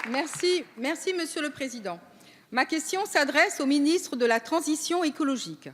Merci, Monsieur le Président. Ma question s'adresse au ministre de la Transition écologique.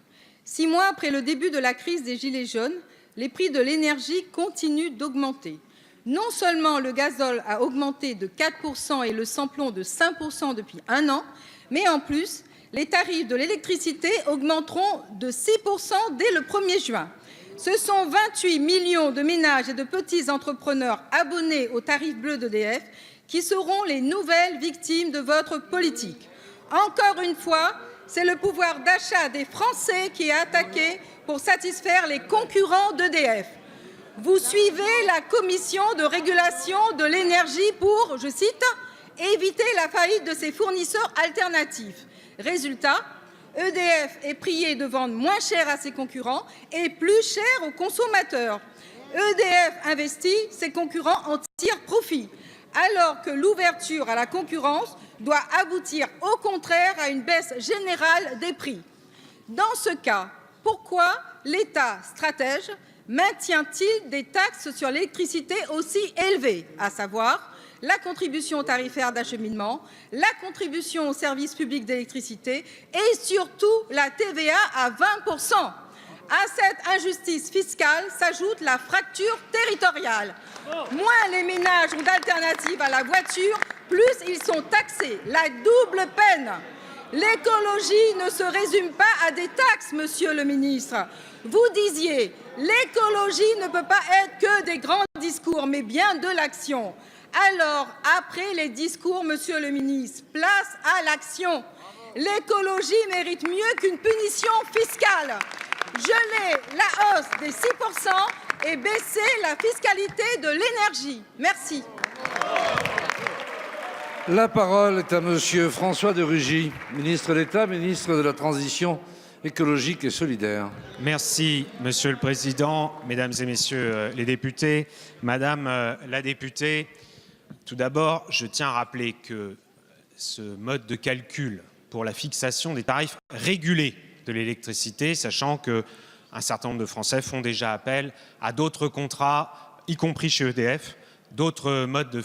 6 mois après le début de la crise des Gilets jaunes, les prix de l'énergie continuent d'augmenter. Non seulement le gazole a augmenté de 4% et le sans-plomb de 5% depuis 1 an, mais en plus, les tarifs de l'électricité augmenteront de 6% dès le 1er juin. Ce sont 28 millions de ménages et de petits entrepreneurs abonnés au tarif bleu d'EDF qui seront les nouvelles victimes de votre politique. Encore une fois, c'est le pouvoir d'achat des Français qui est attaqué pour satisfaire les concurrents d'EDF. Vous suivez la commission de régulation de l'énergie pour, je cite, éviter la faillite de ses fournisseurs alternatifs. Résultat, EDF est prié de vendre moins cher à ses concurrents et plus cher aux consommateurs. EDF investit, ses concurrents en tirent profit, alors que l'ouverture à la concurrence doit aboutir au contraire à une baisse générale des prix. Dans ce cas, pourquoi l'État stratège maintient-il des taxes sur l'électricité aussi élevées, à savoir la contribution tarifaire d'acheminement, la contribution au service public d'électricité et surtout la TVA à 20%. À cette injustice fiscale s'ajoute la fracture territoriale. Moins les ménages ont d'alternatives à la voiture, plus ils sont taxés. La double peine. L'écologie ne se résume pas à des taxes, monsieur le ministre. Vous disiez, l'écologie ne peut pas être que des grands discours, mais bien de l'action. Alors, après les discours, monsieur le ministre, place à l'action. L'écologie mérite mieux qu'une punition fiscale. Geler la hausse des 6% et baisser la fiscalité de l'énergie. Merci. La parole est à monsieur François de Rugy, ministre d'État, ministre de la Transition écologique et solidaire. Merci, Monsieur le Président, Mesdames et Messieurs les députés. Madame la députée, tout d'abord, je tiens à rappeler que ce mode de calcul pour la fixation des tarifs régulés de l'électricité, sachant qu'un certain nombre de Français font déjà appel à d'autres contrats, y compris chez EDF, d'autres modes de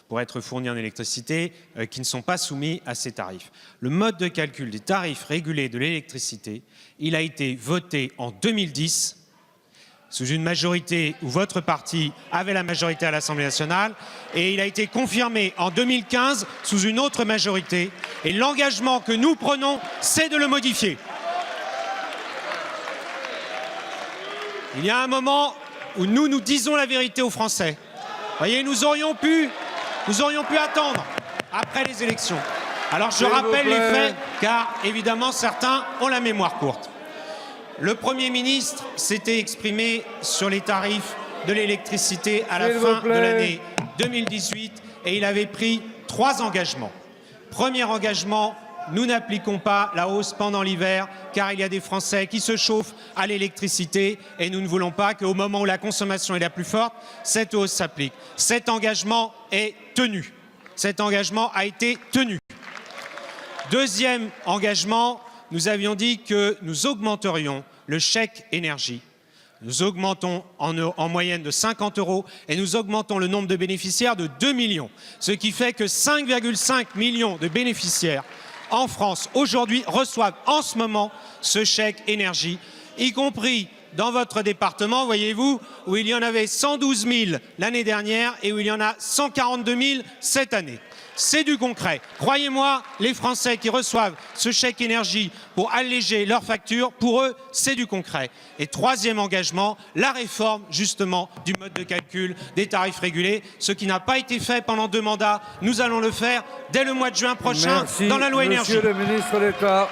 pour être fournis en électricité qui ne sont pas soumis à ces tarifs. Le mode de calcul des tarifs régulés de l'électricité, il a été voté en 2010 sous une majorité où votre parti avait la majorité à l'Assemblée nationale et il a été confirmé en 2015 sous une autre majorité et l'engagement que nous prenons, c'est de le modifier. Il y a un moment où nous disons la vérité aux Français. Vous voyez, nous aurions pu attendre après les élections. Alors je rappelle les faits, car évidemment certains ont la mémoire courte. Le Premier ministre s'était exprimé sur les tarifs de l'électricité à la fin de l'année 2018 et il avait pris 3 engagements. Premier engagement, nous n'appliquons pas la hausse pendant l'hiver car il y a des Français qui se chauffent à l'électricité et nous ne voulons pas qu'au moment où la consommation est la plus forte, cette hausse s'applique. Cet engagement est tenu. Cet engagement a été tenu. Deuxième engagement, nous avions dit que nous augmenterions le chèque énergie. Nous augmentons en moyenne de 50 € et nous augmentons le nombre de bénéficiaires de 2 millions. Ce qui fait que 5,5 millions de bénéficiaires en France, aujourd'hui, reçoivent en ce moment ce chèque énergie, y compris dans votre département, voyez-vous, où il y en avait 112 000 l'année dernière et où il y en a 142 000 cette année. C'est du concret. Croyez-moi, les Français qui reçoivent ce chèque énergie pour alléger leurs factures, pour eux, c'est du concret. Et troisième engagement, la réforme, justement, du mode de calcul des tarifs régulés. Ce qui n'a pas été fait pendant 2 mandats, nous allons le faire dès le mois de juin prochain dans la loi énergie. Monsieur le ministre d'État.